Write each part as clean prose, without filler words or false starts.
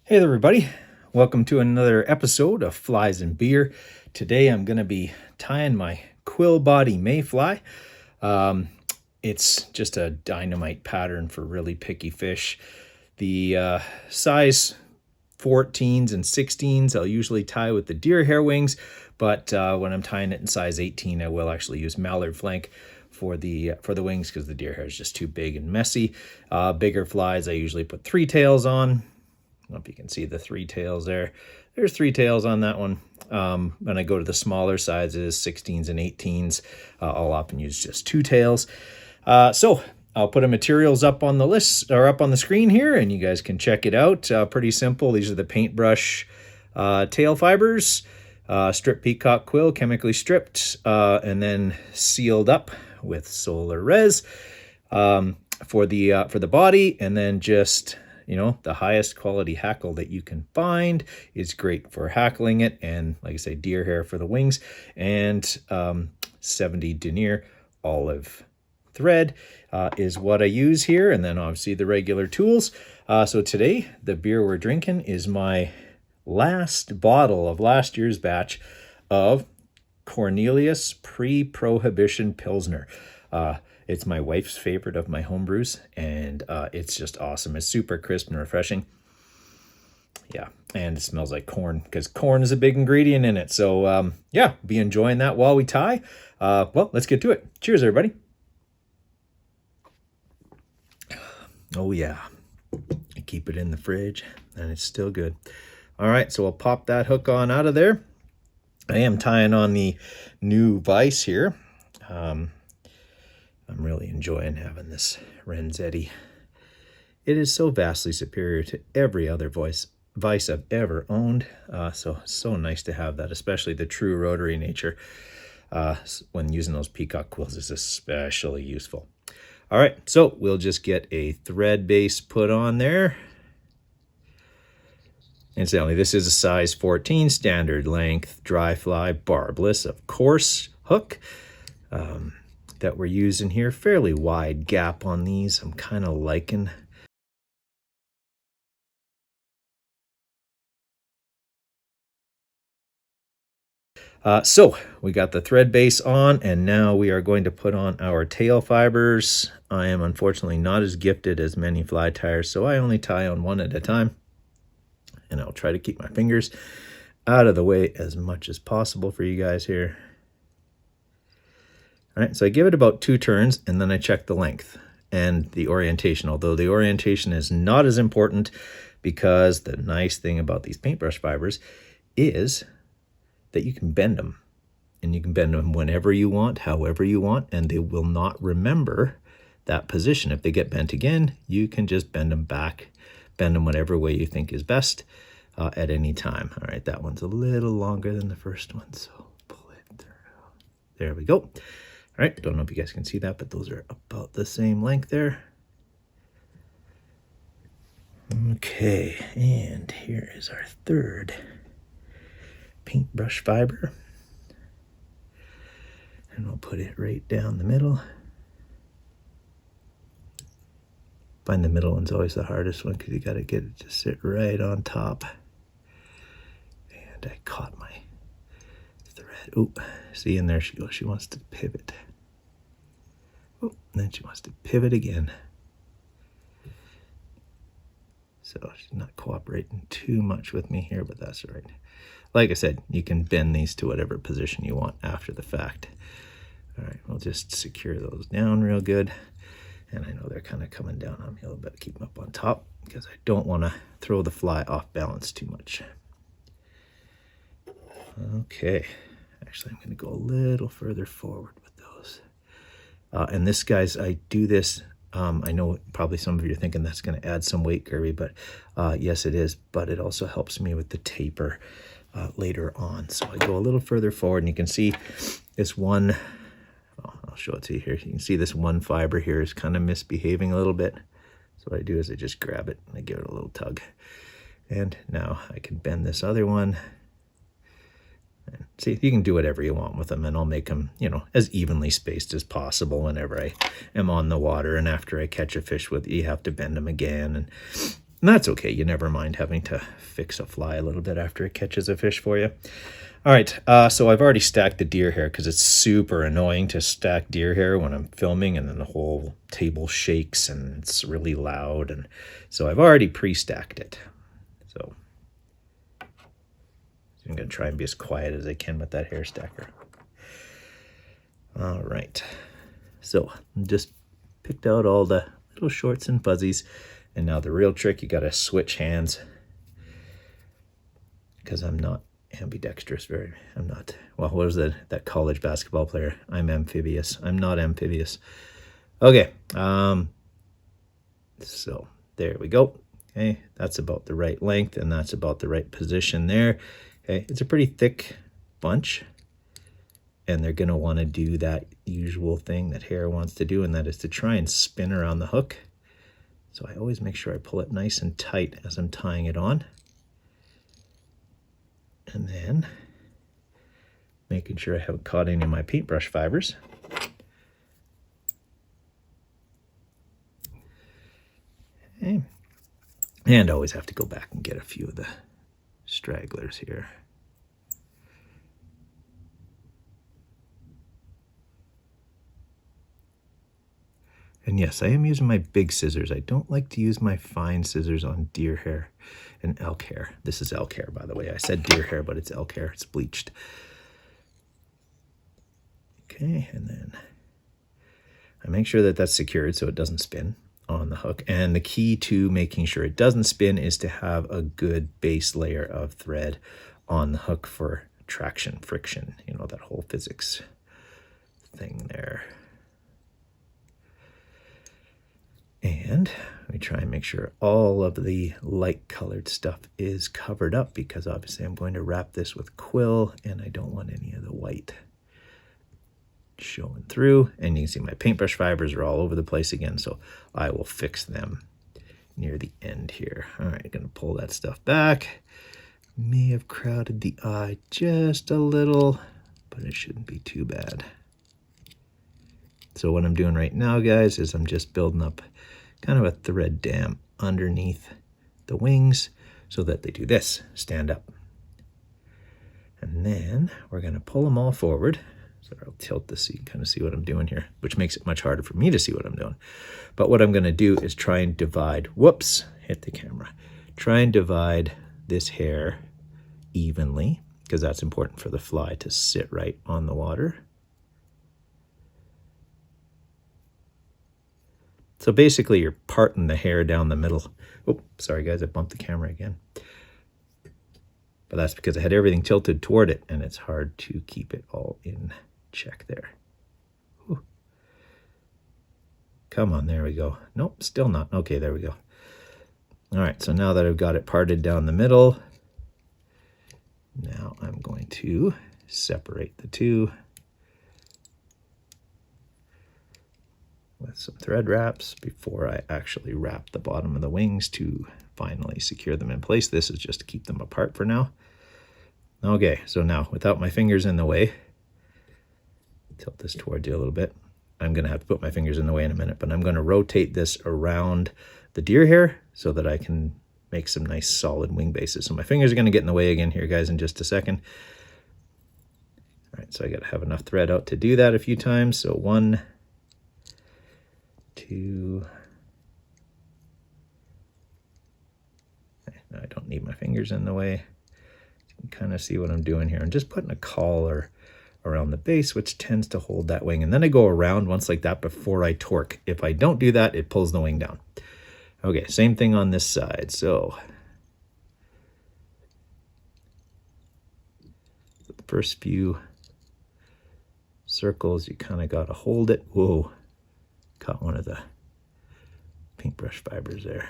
Hey there, everybody. Welcome to another episode of Flies and Beer. Today I'm going to be tying my Quill Body Mayfly. It's just a dynamite pattern for really picky fish. The size 14s and 16s I'll usually tie with the deer hair wings, but when I'm tying it in size 18 I will actually use mallard flank for the wings because the deer hair is just too big and messy. Bigger flies I usually put 3 tails on. I don't know if you can see the 3 tails there. There's 3 tails on that one. When I go to the smaller sizes, 16s and 18s, I'll often use just 2 tails. So I'll put the materials up on the list or up on the screen here, and you guys can check it out. Pretty simple. These are the paintbrush tail fibers, strip peacock quill, chemically stripped, and then sealed up with Solar Rez for the body, and then just the highest quality hackle that you can find is great for hackling it. And like I say, deer hair for the wings, and 70 denier olive thread is what I use here. And then obviously the regular tools. So today, the beer we're drinking is my last bottle of last year's batch of Cornelius Pre-Prohibition Pilsner. It's my wife's favorite of my home brews, and it's just awesome. It's super crisp and refreshing. Yeah, and it smells like corn because corn is a big ingredient in it. So yeah, be enjoying that while we tie. Well, let's get to it. Cheers, everybody. Oh yeah, I keep it in the fridge and it's still good. All right, so I'll pop that hook on out of there. I am tying on the new vise here. I'm really enjoying having this Renzetti. It is so vastly superior to every other vise I've ever owned. So nice to have that, especially the true rotary nature. When using those peacock quills is especially useful. All right, so we'll just get a thread base put on there. Incidentally, this is a size 14 standard length dry fly barbless, of course, hook. That we're using here. Fairly wide gap on these. I'm kind of liking. So we got the thread base on, and now we are going to put on our tail fibers. I am unfortunately not as gifted as many fly tiers, so I only tie on one at a time. And I'll try to keep my fingers out of the way as much as possible for you guys here. All right, so I give it about 2 turns, and then I check the length and the orientation, although the orientation is not as important because the nice thing about these paintbrush fibers is that you can bend them. And you can bend them whenever you want, however you want, and they will not remember that position. If they get bent again, you can just bend them back, bend them whatever way you think is best at any time. All right, that one's a little longer than the first one, so pull it through. There we go. All right, don't know if you guys can see that, but those are about the same length there. Okay, and here is our third paintbrush fiber. And we'll put it right down the middle. Find the middle one's always the hardest one because you got to get it to sit right on top. And I caught my thread. Oh, see, and there she goes. She wants to pivot. Oh, and then she wants to pivot again. So she's not cooperating too much with me here, but that's all right. Like I said, you can bend these to whatever position you want after the fact. All right, we'll just secure those down real good. And I know they're kind of coming down on me a little bit. Keep them up on top because I don't want to throw the fly off balance too much. Okay, actually I'm going to go a little further forward with those. And this, guys, I do this. I know probably some of you are thinking that's going to add some weight, Kirby, but yes, it is. But it also helps me with the taper later on. So I go a little further forward, and you can see this one. I'll show it to you here. You can see this one fiber here is kind of misbehaving a little bit. So what I do is I just grab it and I give it a little tug. And now I can bend this other one. And see, you can do whatever you want with them, and I'll make them, as evenly spaced as possible whenever I am on the water. And after I catch a fish with it, you have to bend them again. And And that's okay. You never mind having to fix a fly a little bit after it catches a fish for you. All right, so I've already stacked the deer hair because it's super annoying to stack deer hair when I'm filming, and then the whole table shakes and it's really loud. And so I've already pre-stacked it. So I'm going to try and be as quiet as I can with that hair stacker. All right, so just picked out all the little shorts and fuzzies. And now the real trick, you got to switch hands, because I'm not ambidextrous. I'm not, well, what was that college basketball player? I'm amphibious. I'm not amphibious. Okay, so there we go. Okay, that's about the right length, and that's about the right position there. Okay, it's a pretty thick bunch, and they're going to want to do that usual thing that hair wants to do, and that is to try and spin around the hook. So I always make sure I pull it nice and tight as I'm tying it on. And then making sure I haven't caught any of my paintbrush fibers. Okay. And always have to go back and get a few of the stragglers here. And yes, I am using my big scissors. I don't like to use my fine scissors on deer hair and elk hair. This is elk hair, by the way. I said deer hair, but it's elk hair. It's bleached. Okay, and then I make sure that that's secured so it doesn't spin on the hook. And the key to making sure it doesn't spin is to have a good base layer of thread on the hook for traction, friction, you know, that whole physics thing there. And we try and make sure all of the light colored stuff is covered up, because obviously I'm going to wrap this with quill and I don't want any of the white showing through. And you can see my paintbrush fibers are all over the place again, so I will fix them near the end here. All right, gonna pull that stuff back. May have crowded the eye just a little, but it shouldn't be too bad. So what I'm doing right now, guys, is I'm just building up kind of a thread dam underneath the wings so that they do this, stand up. And then we're going to pull them all forward. So I'll tilt this so you can kind of see what I'm doing here, which makes it much harder for me to see what I'm doing. But what I'm going to do is try and divide, whoops, hit the camera. Try and divide this hair evenly, because that's important for the fly to sit right on the water. So basically you're parting the hair down the middle. Oh, sorry guys, I bumped the camera again. But that's because I had everything tilted toward it, and it's hard to keep it all in check there. Whew. Come on, there we go. Nope, still not. Okay, there we go. All right, so now that I've got it parted down the middle, now I'm going to separate the two with some thread wraps before I actually wrap the bottom of the wings to finally secure them in place. This is just to keep them apart for now. Okay, so now without my fingers in the way, tilt this towards you a little bit. I'm going to have to put my fingers in the way in a minute, but I'm going to rotate this around the deer hair so that I can make some nice solid wing bases. So my fingers are going to get in the way again here, guys, in just a second. All right, so I got to have enough thread out to do that a few times. So 1, 2. Now I don't need my fingers in the way. You can kind of see what I'm doing here. I'm just putting a collar around the base, which tends to hold that wing. And then I go around once like that before I torque. If I don't do that, it pulls the wing down. Okay, same thing on this side. So the first few circles, you kind of got to hold it. Whoa, caught one of the paintbrush fibers there.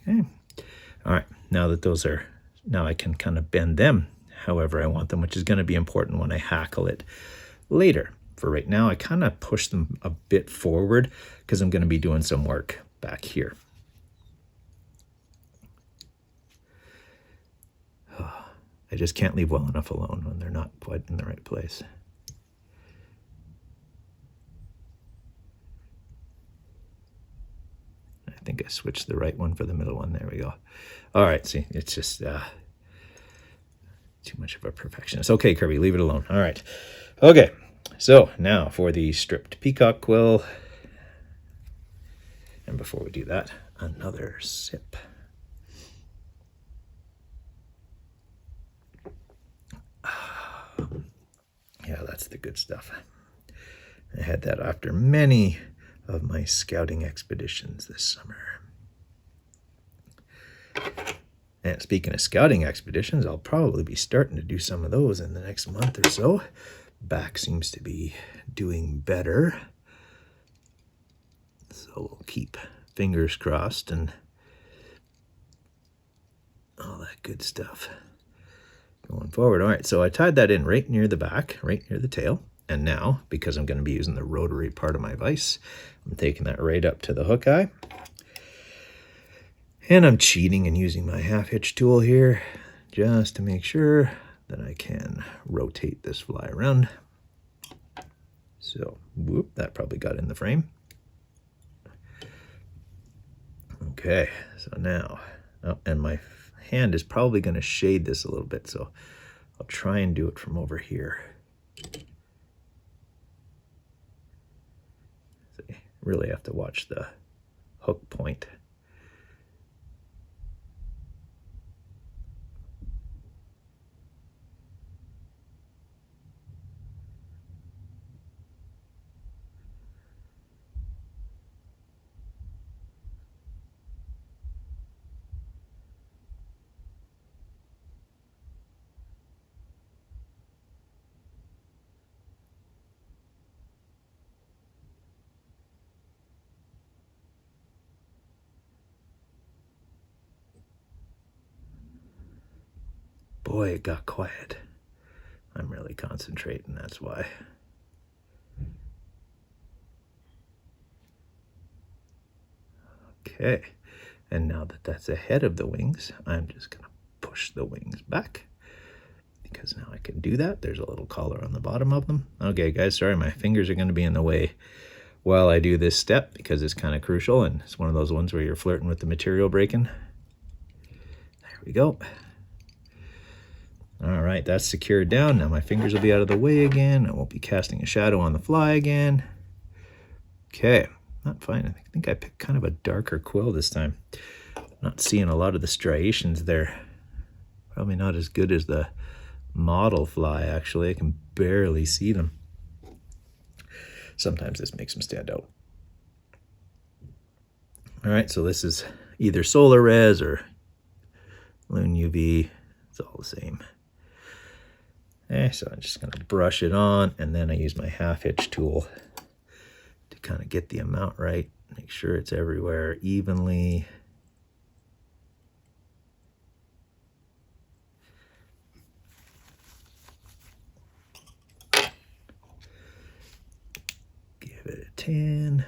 Okay. All right, now that those are, now I can kind of bend them however I want them, which is going to be important when I hackle it later. For right now, I kind of push them a bit forward because I'm going to be doing some work back here. I just can't leave well enough alone when they're not quite in the right place. I think I switched the right one for the middle one. There we go. All right, see, it's just too much of a perfectionist. Okay, Kirby, leave it alone. All right. Okay, so now for the stripped peacock quill. And before we do that, another sip. Yeah, that's the good stuff. I had that after many of my scouting expeditions this summer. And speaking of scouting expeditions, I'll probably be starting to do some of those in the next month or so. Back seems to be doing better. So we'll keep fingers crossed and all that good stuff going forward. All right, so I tied that in right near the back, right near the tail. And now, because I'm going to be using the rotary part of my vise, I'm taking that right up to the hook eye. And I'm cheating and using my half hitch tool here just to make sure that I can rotate this fly around. So, whoop, that probably got in the frame. Okay, so now, oh, and my hand is probably going to shade this a little bit, so I'll try and do it from over here. See, really have to watch the hook point. Boy, it got quiet. I'm really concentrating, that's why. Okay, and now that that's ahead of the wings, I'm just going to push the wings back because now I can do that. There's a little collar on the bottom of them. Okay, guys, sorry, my fingers are going to be in the way while I do this step because it's kind of crucial, and it's one of those ones where you're flirting with the material breaking. There we go. All right, that's secured down. Now my fingers will be out of the way again. I won't be casting a shadow on the fly again. Okay, not fine. I think I picked kind of a darker quill this time. Not seeing a lot of the striations there. Probably not as good as the model fly, actually. I can barely see them. Sometimes this makes them stand out. All right, so this is either Solar Rez or Loon UV. It's all the same. Okay, so I'm just going to brush it on, and then I use my half hitch tool to kind of get the amount right, make sure it's everywhere evenly. Give it a 10.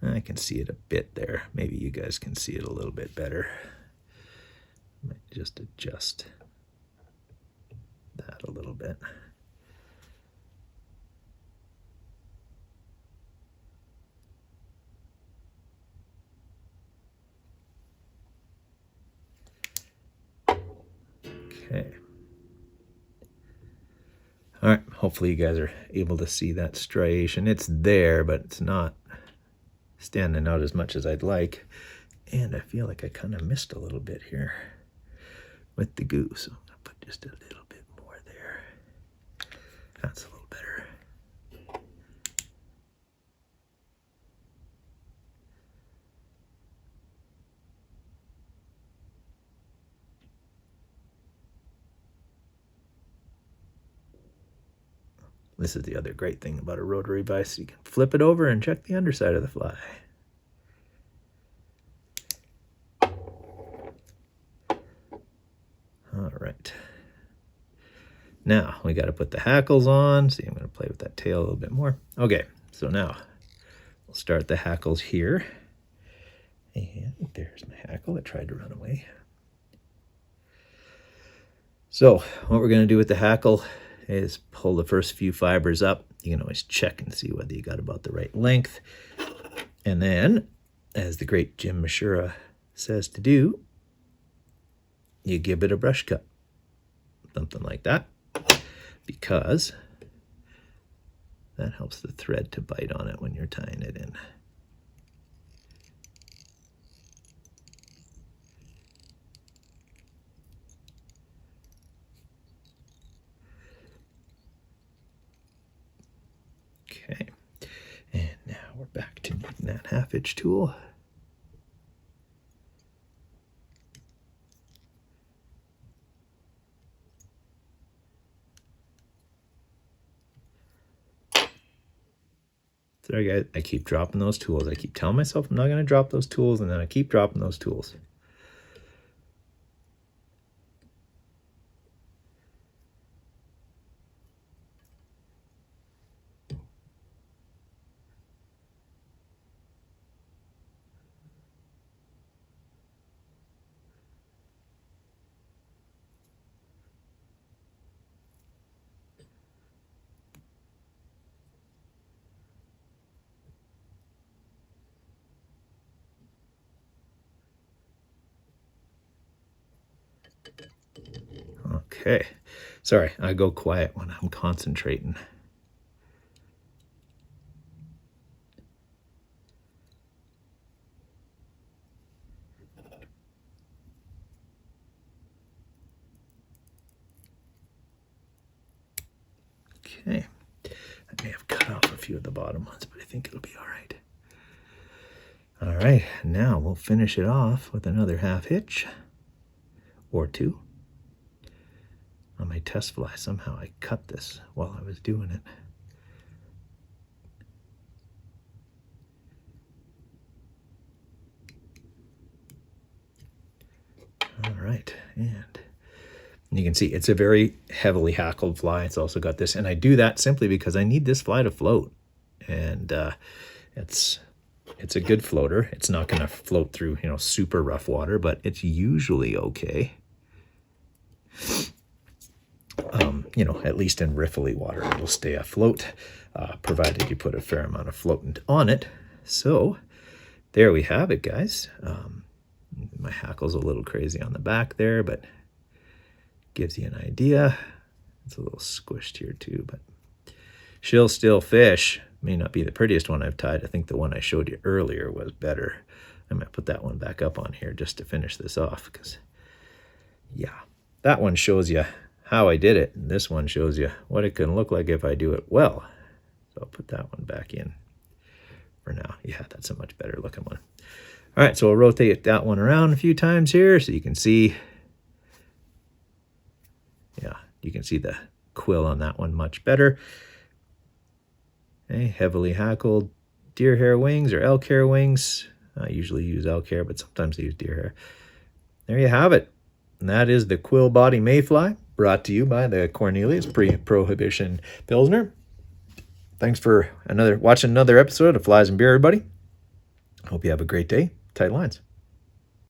I can see it a bit there. Maybe you guys can see it a little bit better. Might just adjust that a little bit. Okay. All right, hopefully you guys are able to see that striation. It's there, but it's not standing out as much as I'd like. And I feel like I kind of missed a little bit here with the goose. So I'm going to put just a little bit more there. That's a little better. This is the other great thing about a rotary vise. You can flip it over and check the underside of the fly. All right. Now we got to put the hackles on. See, I'm going to play with that tail a little bit more. Okay, so now we'll start the hackles here. And there's my hackle that tried to run away. So what we're going to do with the hackle is pull the first few fibers up. You can always check and see whether you got about the right length. And then, as the great Jim Mashura says to do, you give it a brush cut. Something like that. Because that helps the thread to bite on it when you're tying it in. Okay, and now we're back to using that half-inch tool. Sorry guys, I keep dropping those tools. I keep telling myself I'm not going to drop those tools, and then I keep dropping those tools. Okay, sorry, I go quiet when I'm concentrating. Okay, I may have cut off a few of the bottom ones, but I think it'll be all right. All right, now we'll finish it off with another half hitch or two. On my test fly, somehow I cut this while I was doing it. All right, and you can see it's a very heavily hackled fly. It's also got this, and I do that simply because I need this fly to float, and it's a good floater. It's not going to float through, super rough water, but it's usually okay. At least in riffly water, it'll stay afloat, provided you put a fair amount of floatant on it. So there we have it, guys. My hackle's a little crazy on the back there, but gives you an idea. It's a little squished here too, but she'll still fish. May not be the prettiest one I've tied. I think the one I showed you earlier was better. I might put that one back up on here just to finish this off, because yeah, that one shows you how I did it, and this one shows you what it can look like if I do it well. So I'll put that one back in for now. Yeah, that's a much better looking one. All right, so I'll rotate that one around a few times here so you can see, yeah, you can see the quill on that one much better. Okay, heavily hackled deer hair wings or elk hair wings. I usually use elk hair, but sometimes I use deer hair. There you have it. And that is the Quill Body Mayfly, brought to you by the Cornelius Pre-Prohibition Pilsner. Thanks for watching another episode of Flies and Beer, everybody. Hope you have a great day. Tight lines.